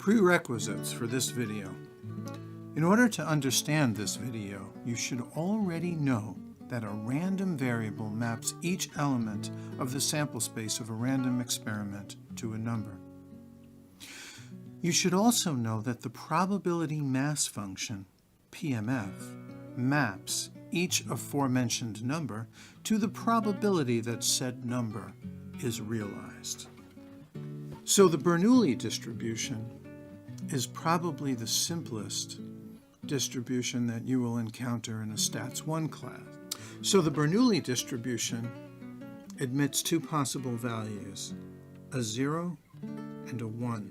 Prerequisites for this video. In order to understand this video, you should already know that a random variable maps each element of the sample space of a random experiment to a number. You should also know that the probability mass function, PMF, maps each aforementioned number to the probability that said number is realized. So the Bernoulli distribution is probably the simplest distribution that you will encounter in a Stats 1 class. So the Bernoulli distribution admits two possible values, a 0 and a 1.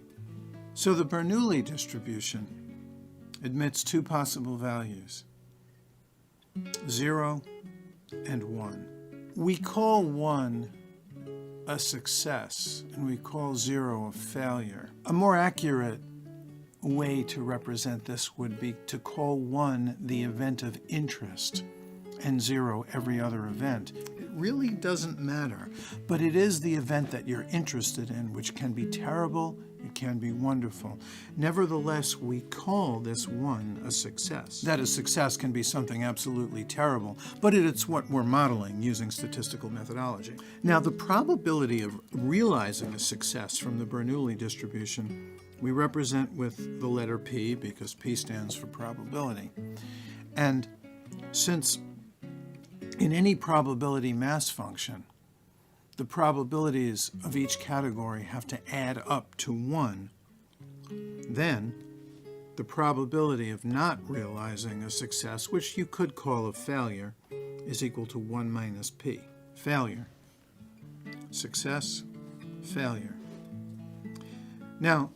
So the Bernoulli distribution admits two possible values, 0 and 1. We call 1 a success and we call 0 a failure. A more accurate way to represent this would be to call 1 the event of interest and 0 every other event. It really doesn't matter, but it is the event that you're interested in, which can be terrible, it can be wonderful. Nevertheless, we call this 1 a success. That a success can be something absolutely terrible, but it's what we're modeling using statistical methodology. Now, the probability of realizing a success from the Bernoulli distribution we represent with the letter P, because P stands for probability. And since in any probability mass function, the probabilities of each category have to add up to 1, then the probability of not realizing a success, which you could call a failure, is equal to 1 minus P. Failure, success, failure. Now,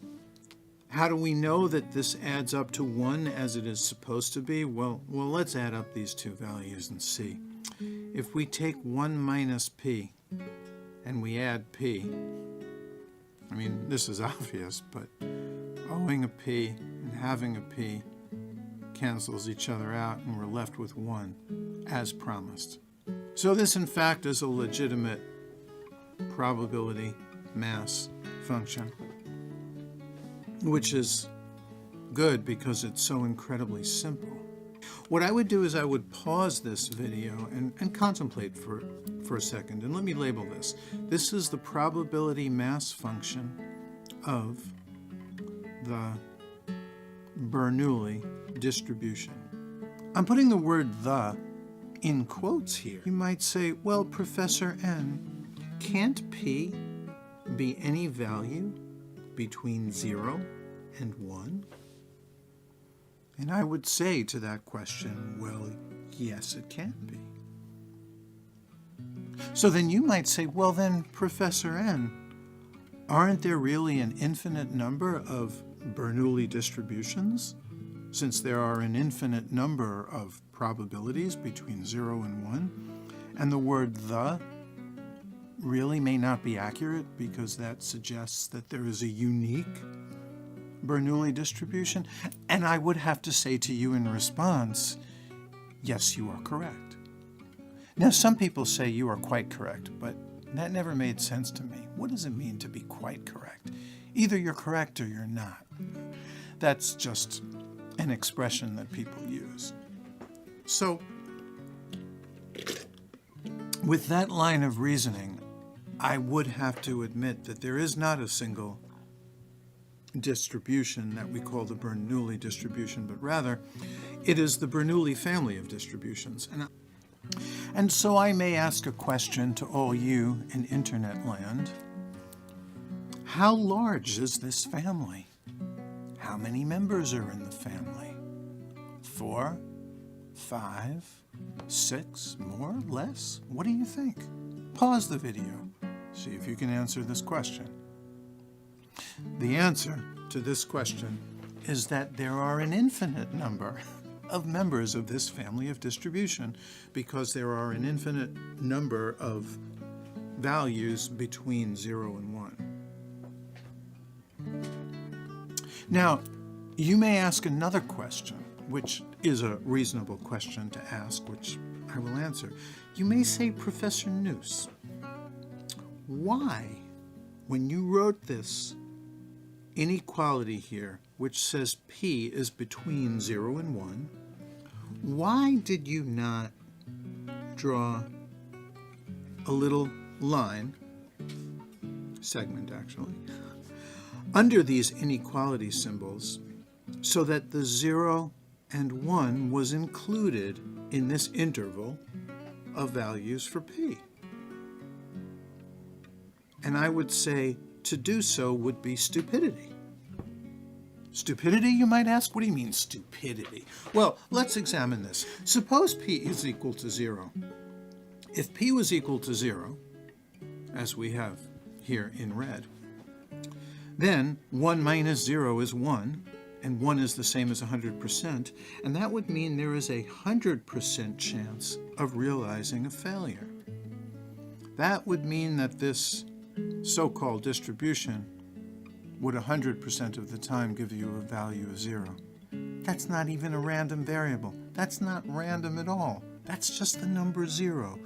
how do we know that this adds up to 1 as it is supposed to be? Well, let's add up these two values and see. If we take 1 minus P and we add P, I mean, this is obvious, but owing a P and having a P cancels each other out and we're left with 1, as promised. So this, in fact, is a legitimate probability mass function, which is good because it's so incredibly simple. What I would do is I would pause this video and contemplate for a second, and let me label this. This is the probability mass function of the Bernoulli distribution. I'm putting the word "the" in quotes here. You might say, well, Professor N, can't P be any value between 0 and 1? And I would say to that question, well, yes, it can be. So then you might say, well then, Professor N, aren't there really an infinite number of Bernoulli distributions, since there are an infinite number of probabilities between 0 and 1? And the word "the" really may not be accurate because that suggests that there is a unique Bernoulli distribution. And I would have to say to you in response, yes, you are correct. Now, some people say you are quite correct, but that never made sense to me. What does it mean to be quite correct? Either you're correct or you're not. That's just an expression that people use. So, with that line of reasoning, I would have to admit that there is not a single distribution that we call the Bernoulli distribution, but rather it is the Bernoulli family of distributions. And so I may ask a question to all you in internet land. How large is this family? How many members are in the family? 4, 5, 6, more, less? What do you think? Pause the video. See if you can answer this question. The answer to this question is that there are an infinite number of members of this family of distribution because there are an infinite number of values between 0 and 1. Now, you may ask another question, which is a reasonable question to ask, which I will answer. You may say, Professor Noose, why, when you wrote this inequality here which says p is between 0 and 1, why did you not draw a little line, segment actually, under these inequality symbols so that the 0 and 1 was included in this interval of values for p? And I would say to do so would be stupidity. Stupidity, you might ask? What do you mean, stupidity? Well, let's examine this. Suppose p is equal to 0. If p was equal to 0, as we have here in red, then 1 minus 0 is 1, and 1 is the same as 100%, and that would mean there is a 100% chance of realizing a failure. That would mean that this so-called distribution would 100% of the time give you a value of 0. That's not even a random variable. That's not random at all. That's just the number 0.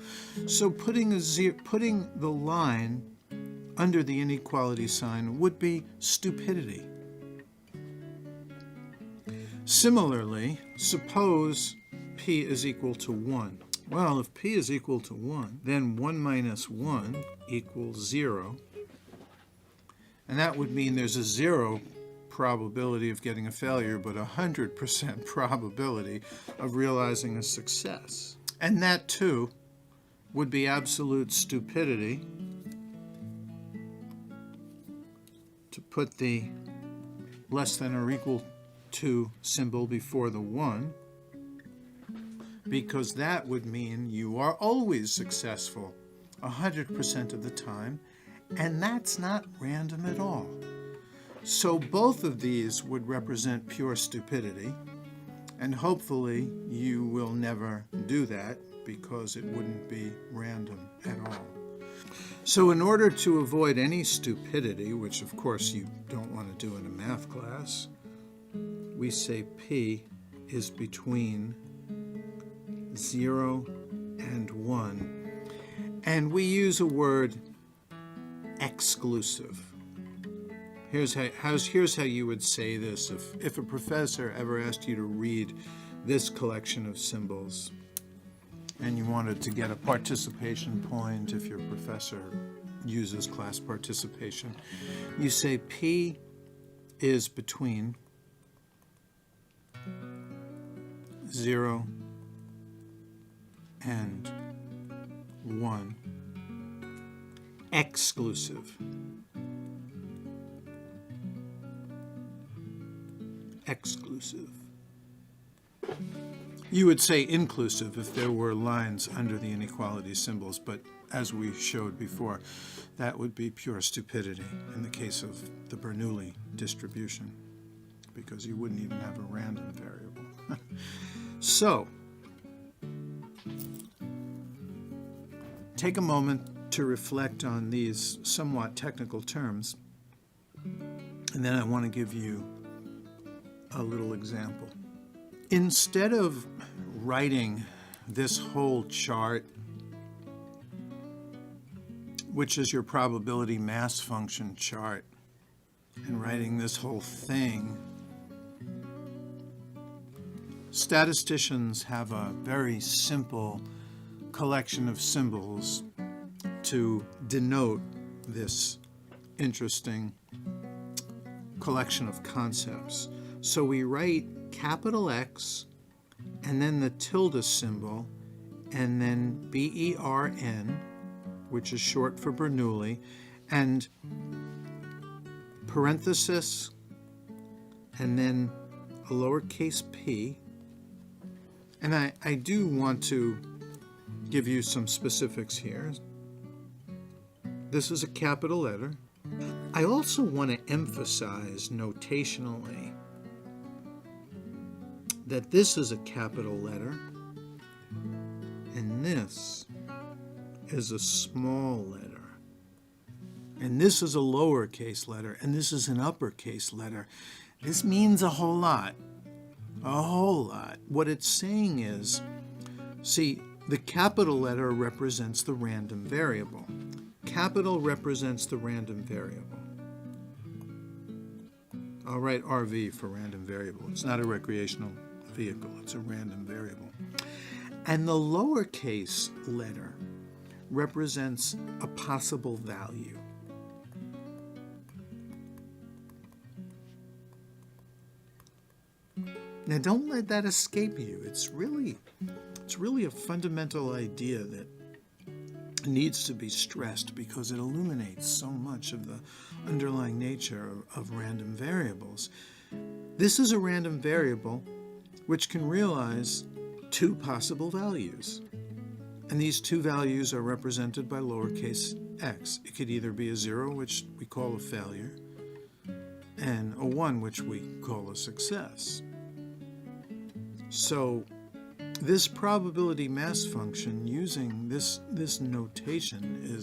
So putting the line under the inequality sign would be stupidity. Similarly, suppose p is equal to 1. Well, if p is equal to 1, then 1 minus 1 equals 0. And that would mean there's a 0 probability of getting a failure, but 100% probability of realizing a success. And that, too, would be absolute stupidity to put the less than or equal to symbol before the 1, because that would mean you are always successful 100% of the time, and that's not random at all. So both of these would represent pure stupidity, and hopefully you will never do that because it wouldn't be random at all. So in order to avoid any stupidity, which of course you don't want to do in a math class, we say p is between 0 and 1, and we use a word exclusive. Here's how you would say this if a professor ever asked you to read this collection of symbols and you wanted to get a participation point if your professor uses class participation. You say p is between 0 and 1, exclusive. Exclusive. You would say inclusive if there were lines under the inequality symbols, but as we showed before, that would be pure stupidity in the case of the Bernoulli distribution, because you wouldn't even have a random variable. So, take a moment to reflect on these somewhat technical terms, and then I want to give you a little example. Instead of writing this whole chart, which is your probability mass function chart, and writing this whole thing, statisticians have a very simple collection of symbols to denote this interesting collection of concepts. So we write capital X and then the tilde symbol and then BERN, which is short for Bernoulli, and parenthesis and then a lowercase p. And I do want to give you some specifics here. This is a capital letter. I also want to emphasize notationally that this is a capital letter and this is a small letter. And this is a lowercase letter and this is an uppercase letter. This means a whole lot. A whole lot. What it's saying is, see, the capital letter represents the random variable. Capital represents the random variable. I'll write RV for random variable. It's not a recreational vehicle, it's a random variable. And the lowercase letter represents a possible value. Now don't let that escape you. It's really a fundamental idea that needs to be stressed because it illuminates so much of the underlying nature of random variables. This is a random variable which can realize two possible values. And these two values are represented by lowercase x. It could either be a 0, which we call a failure, and a 1, which we call a success. So this probability mass function using this notation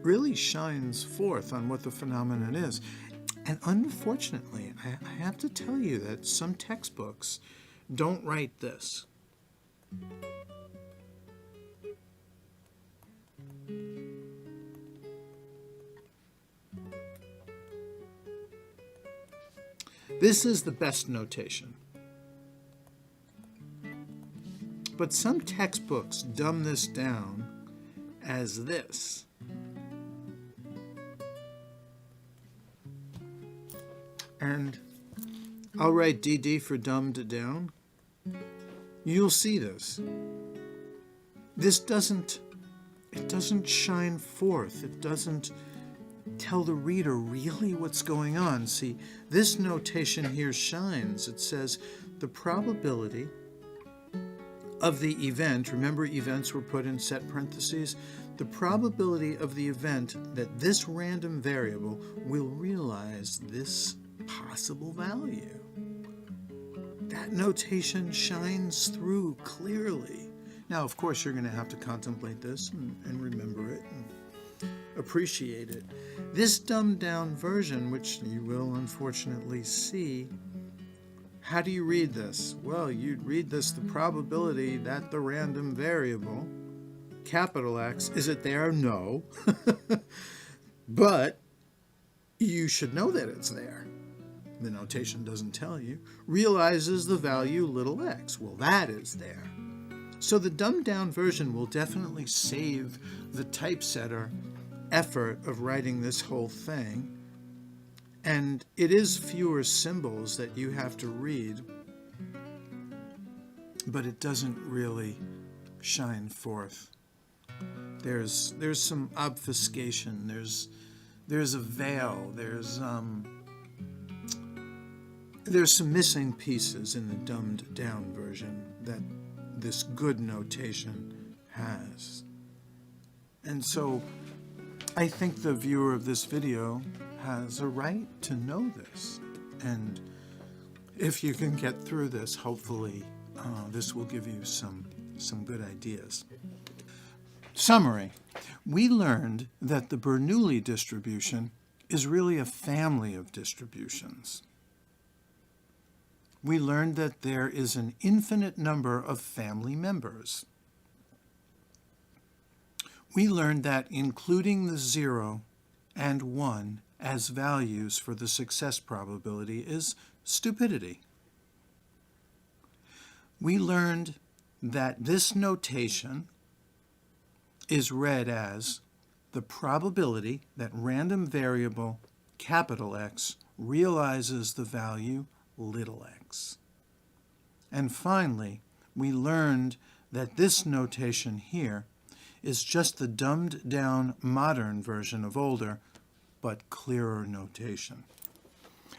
really shines forth on what the phenomenon is. And unfortunately, I have to tell you that some textbooks don't write this. This is the best notation. But some textbooks dumb this down as this. And I'll write DD for dumbed down. You'll see this. This doesn't shine forth. It doesn't tell the reader really what's going on. See, this notation here shines. It says the probability of the event, remember events were put in set parentheses, the probability of the event that this random variable will realize this possible value. That notation shines through clearly. Now, of course, you're going to have to contemplate this and remember it and appreciate it. This dumbed down version, which you will unfortunately see, how do you read this? Well, you'd read this, the probability that the random variable, capital X, is it there? No. But you should know that it's there. The notation doesn't tell you. Realizes the value little x. Well, that is there. So the dumbed down version will definitely save the typesetter effort of writing this whole thing. And it is fewer symbols that you have to read, but it doesn't really shine forth. There's some obfuscation. There's a veil. There's some missing pieces in the dumbed down version that this good notation has. And so I think the viewer of this video has a right to know this. And if you can get through this, hopefully this will give you some good ideas. Summary. We learned that the Bernoulli distribution is really a family of distributions. We learned that there is an infinite number of family members. We learned that including the 0 and 1 as values for the success probability is stupidity. We learned that this notation is read as the probability that random variable capital X realizes the value little x. And finally, we learned that this notation here is just the dumbed down modern version of older, but clearer notation.